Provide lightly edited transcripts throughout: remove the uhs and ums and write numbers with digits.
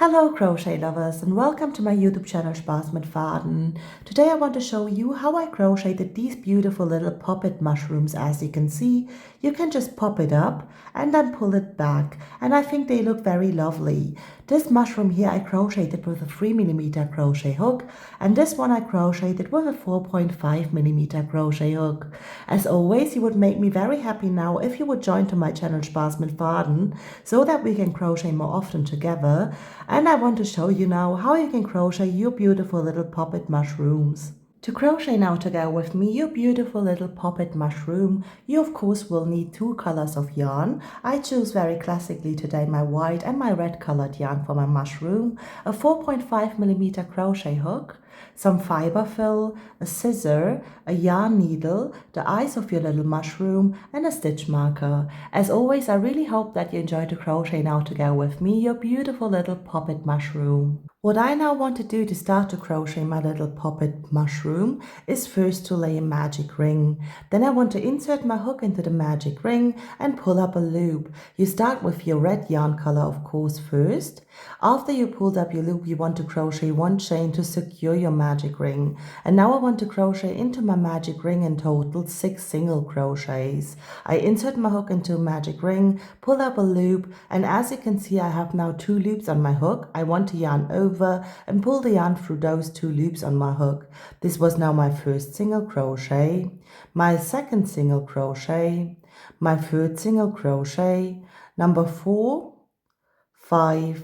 Hello crochet lovers and welcome to my YouTube channel Spaß mit Faden. Today I want to show you how I crocheted these beautiful little puppet mushrooms. As you can see, you can just pop it up and then pull it back, and I think they look very lovely. This mushroom here I crocheted with a 3mm crochet hook, and this one I crocheted with a 4.5mm crochet hook. As always, you would make me very happy now if you would join to my channel Spaß mit Faden so that we can crochet more often together. And I want to show you now how you can crochet your beautiful little puppet mushrooms. To crochet now together with me your beautiful little puppet mushroom, you of course will need two colors of yarn. I choose very classically today my white and my red colored yarn for my mushroom, a 4.5mm crochet hook, some fiber fill, a scissor, a yarn needle, the eyes of your little mushroom, and a stitch marker. As always, I really hope that you enjoy to crochet now together with me your beautiful little puppet mushroom. What I now want to do to start to crochet my little puppet mushroom is first to lay a magic ring. Then I want to insert my hook into the magic ring and pull up a loop. You start with your red yarn color of course first. After you pulled up your loop, you want to crochet one chain to secure your magic ring. And now I want to crochet into my magic ring in total 6 single crochets. I insert my hook into a magic ring, pull up a loop, and as you can see I have now 2 loops on my hook. I want to yarn over and pull the yarn through those 2 loops on my hook. This was now my first single crochet, my second single crochet, my third single crochet, number 4, 5,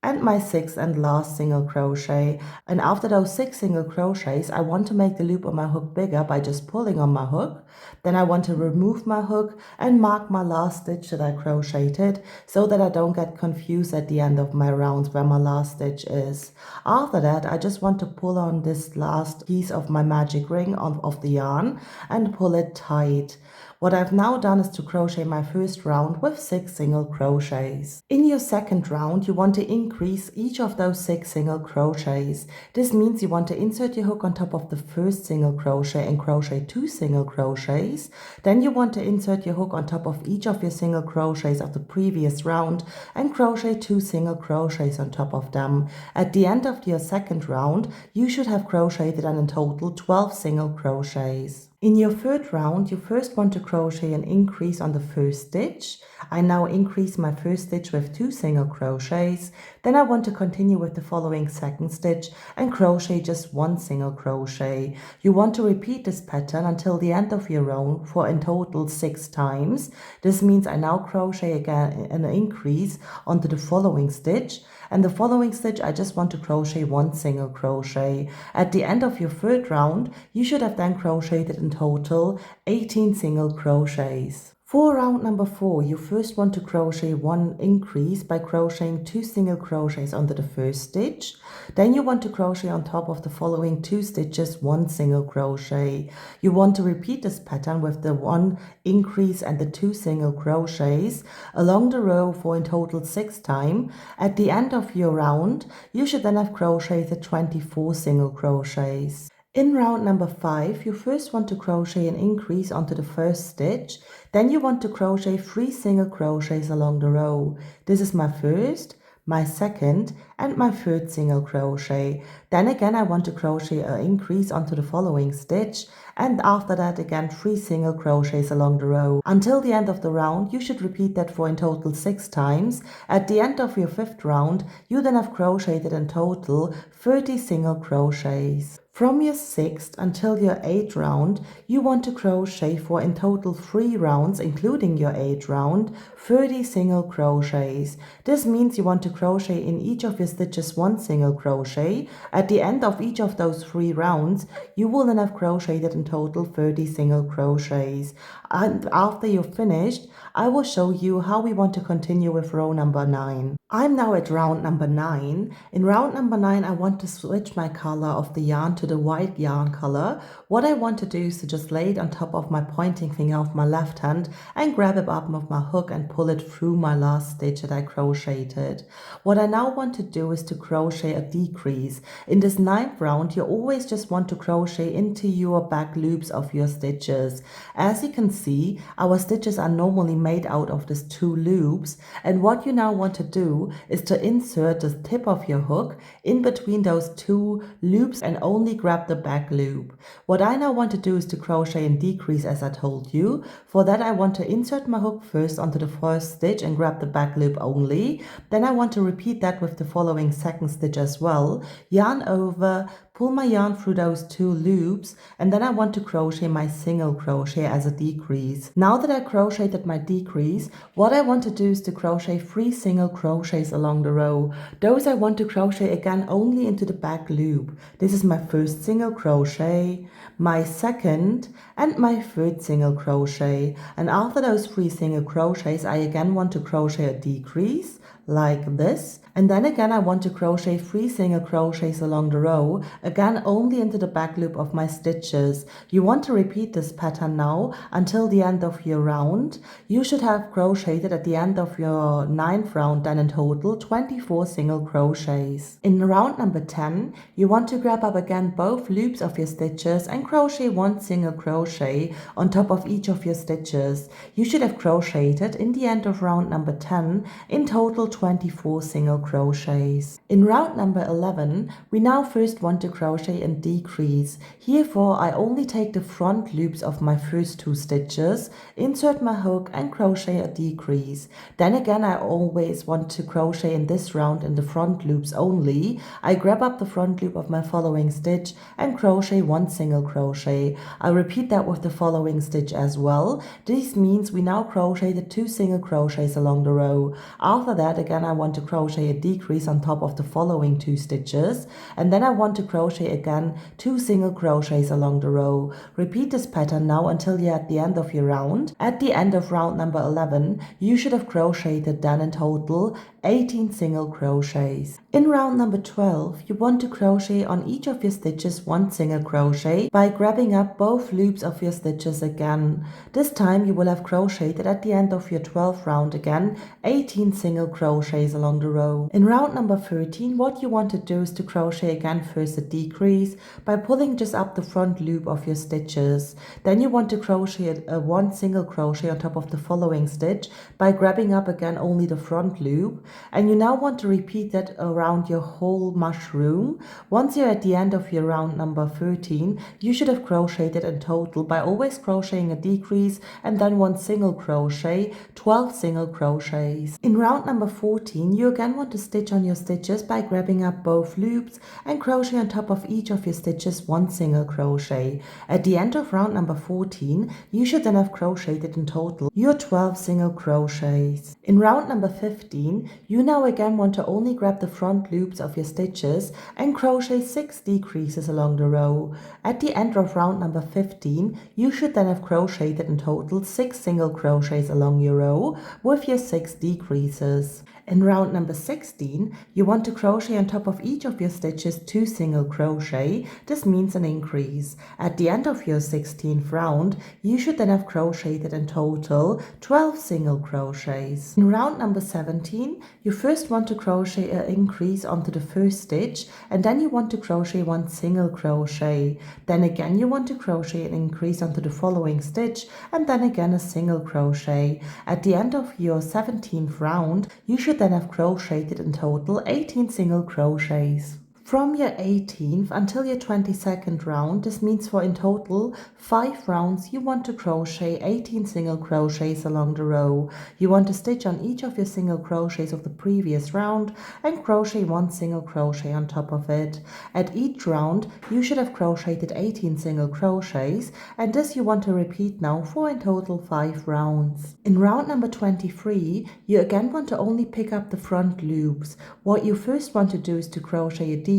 and my 6th and last single crochet. And after those 6 single crochets, I want to make the loop on my hook bigger by just pulling on my hook. Then I want to remove my hook and mark my last stitch that I crocheted so that I don't get confused at the end of my rounds where my last stitch is. After that, I just want to pull on this last piece of my magic ring of the yarn and pull it tight. What I've now done is to crochet my first round with 6 single crochets. In your second round, you want to increase each of those 6 single crochets. This means you want to insert your hook on top of the first single crochet and crochet 2 single crochets. Then you want to insert your hook on top of each of your single crochets of the previous round and crochet 2 single crochets on top of them. At the end of your second round, you should have crocheted in total 12 single crochets. In your third round, you first want to crochet an increase on the first stitch. I now increase my first stitch with 2 single crochets. Then I want to continue with the following second stitch and crochet just 1 single crochet. You want to repeat this pattern until the end of your round for in total 6 times. This means I now crochet again an increase onto the following stitch. And the following stitch I just want to crochet 1 single crochet. At the end of your third round, you should have then crocheted in total 18 single crochets. For round number 4, you first want to crochet 1 increase by crocheting 2 single crochets under the first stitch. Then you want to crochet on top of the following 2 stitches 1 single crochet. You want to repeat this pattern with the 1 increase and the 2 single crochets along the row for in total 6 times. At the end of your round, you should then have crocheted 24 single crochets. In round number 5, you first want to crochet an increase onto the first stitch. Then you want to crochet 3 single crochets along the row. This is my first, my second, and my third single crochet. Then again I want to crochet an increase onto the following stitch, and after that again 3 single crochets along the row. Until the end of the round, you should repeat that for in total 6 times. At the end of your 5th round, you then have crocheted in total 30 single crochets. From your 6th until your 8th round, you want to crochet for in total 3 rounds, including your 8th round, 30 single crochets. This means you want to crochet in each of your stitches 1 single crochet. At the end of each of those 3 rounds, you will then have crocheted in total 30 single crochets. And after you're finished, I will show you how we want to continue with row number 9. I'm now at round number 9. In round number 9, I want to switch my color of the yarn to the white yarn color. What I want to do is to just lay it on top of my pointing finger of my left hand and grab the bottom of my hook and pull it through my last stitch that I crocheted. What I now want to do is to crochet a decrease. In this 9th round, you always just want to crochet into your back loops of your stitches. As you can see, our stitches are normally made out of these 2 loops, and what you now want to do do is to insert the tip of your hook in between those two loops and only grab the back loop. What I now want to do is to crochet and decrease as I told you. For that I want to insert my hook first onto the first stitch and grab the back loop only. Then I want to repeat that with the following second stitch as well. Yarn over, pull my yarn through those two loops, and then I want to crochet my single crochet as a decrease. Now that I crocheted my decrease, what I want to do is to crochet 3 single crochets along the row. Those I want to crochet again only into the back loop. This is my first single crochet, my second, and my third single crochet. And after those 3 single crochets, I again want to crochet a decrease like this, and then again I want to crochet 3 single crochets along the row, again only into the back loop of my stitches. You want to repeat this pattern now until the end of your round. You should have crocheted at the end of your 9th round then in total 24 single crochets. In round number 10, you want to grab up again both loops of your stitches and crochet 1 single crochet on top of each of your stitches. You should have crocheted in the end of round number 10 in total 24 single crochets. In round number 11, we now first want to crochet and decrease. Herefore, I only take the front loops of my first 2 stitches, insert my hook and crochet a decrease. Then again, I always want to crochet in this round in the front loops only. I grab up the front loop of my following stitch and crochet 1 single crochet. I repeat that with the following stitch as well. This means we now crocheted 2 single crochets along the row. After that, again I want to crochet a decrease on top of the following 2 stitches, and then I want to crochet again 2 single crochets along the row. Repeat this pattern now until you're at the end of your round. At the end of round number 11, you should have crocheted then in total 18 single crochets. In round number 12, you want to crochet on each of your stitches 1 single crochet by grabbing up both loops of your stitches again. This time you will have crocheted at the end of your 12th round again 18 single crochets along the row. In round number 13, what you want to do is to crochet again first a decrease by pulling just up the front loop of your stitches. Then you want to crochet a 1 single crochet on top of the following stitch by grabbing up again only the front loop, and you now want to repeat that around your whole mushroom. Once you're at the end of your round number 13, you should have crocheted in total by always crocheting a decrease and then 1 single crochet, 12 single crochets. In round number 14, you again want to stitch on your stitches by grabbing up both loops and crochet on top of each of your stitches 1 single crochet. At the end of round number 14, you should then have crocheted in total your 12 single crochets. In round number 15, you now again want to only grab the front loops of your stitches and crochet 6 decreases along the row. At the end of round number 15, you should then have crocheted in total 6 single crochets along your row with your 6 decreases. In round number 16, you want to crochet on top of each of your stitches 2 single crochet. This means an increase. At the end of your 16th round, you should then have crocheted in total 12 single crochets. In round number 17, you first want to crochet an increase onto the first stitch, and then you want to crochet 1 single crochet. Then again you want to crochet an increase onto the following stitch, and then again a single crochet. At the end of your 17th round, you should then have crocheted in total 18 single crochets. From your 18th until your 22nd round, this means for in total 5 rounds, you want to crochet 18 single crochets along the row. You want to stitch on each of your single crochets of the previous round and crochet 1 single crochet on top of it. At each round, you should have crocheted 18 single crochets, and this you want to repeat now for in total 5 rounds. In round number 23, you again want to only pick up the front loops. What you first want to do is to crochet a decrease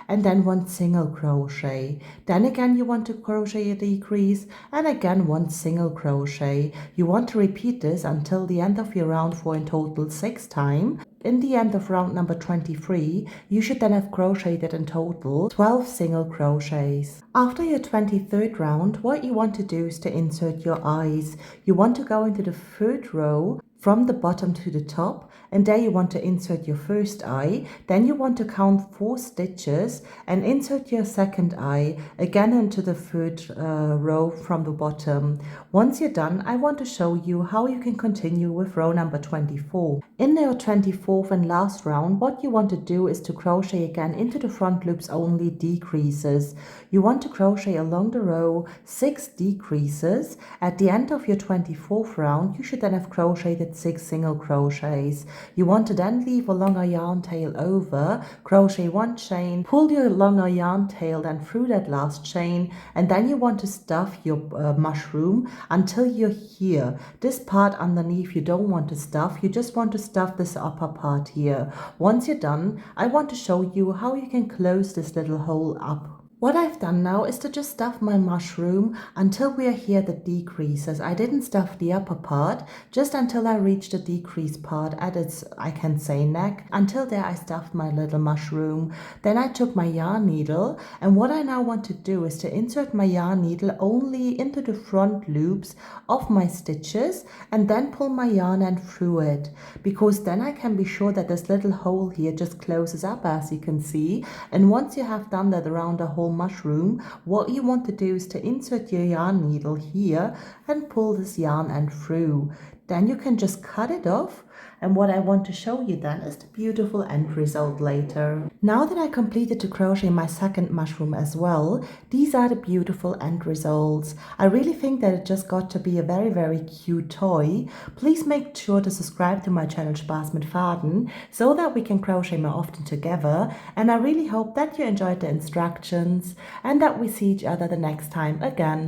and then 1 single crochet. Then again you want to crochet a decrease and again 1 single crochet. You want to repeat this until the end of your round for in total 6 times. In the end of round number 23, you should then have crocheted in total 12 single crochets. After your 23rd round, what you want to do is to insert your eyes. You want to go into the 3rd row from the bottom to the top, and there you want to insert your first eye. Then you want to count 4 stitches and insert your second eye again into the third row from the bottom. Once you're done, I want to show you how you can continue with row number 24. In your 24th and last round, what you want to do is to crochet again into the front loops only decreases. You want to crochet along the row 6 decreases. At the end of your 24th round, you should then have crocheted 6 single crochets. You want to then leave a longer yarn tail over, crochet 1 chain, pull your longer yarn tail then through that last chain, and then you want to stuff your mushroom until you're here. This part underneath you don't want to stuff, you just want to stuff this upper part here. Once you're done, I want to show you how you can close this little hole up. What I've done now is to just stuff my mushroom until we are here at the decreases. I didn't stuff the upper part, just until I reached the decrease part at its, I can say, neck. Until there I stuffed my little mushroom. Then I took my yarn needle, and what I now want to do is to insert my yarn needle only into the front loops of my stitches and then pull my yarn end through it, because then I can be sure that this little hole here just closes up, as you can see. And once you have done that around the whole mushroom, what you want to do is to insert your yarn needle here and pull this yarn end through. Then you can just cut it off, and what I want to show you then is the beautiful end result later. Now that I completed to crochet my second mushroom as well, these are the beautiful end results. I really think that it just got to be a very, very cute toy. Please make sure to subscribe to my channel Spaß mit Faden so that we can crochet more often together, and I really hope that you enjoyed the instructions and that we see each other the next time again.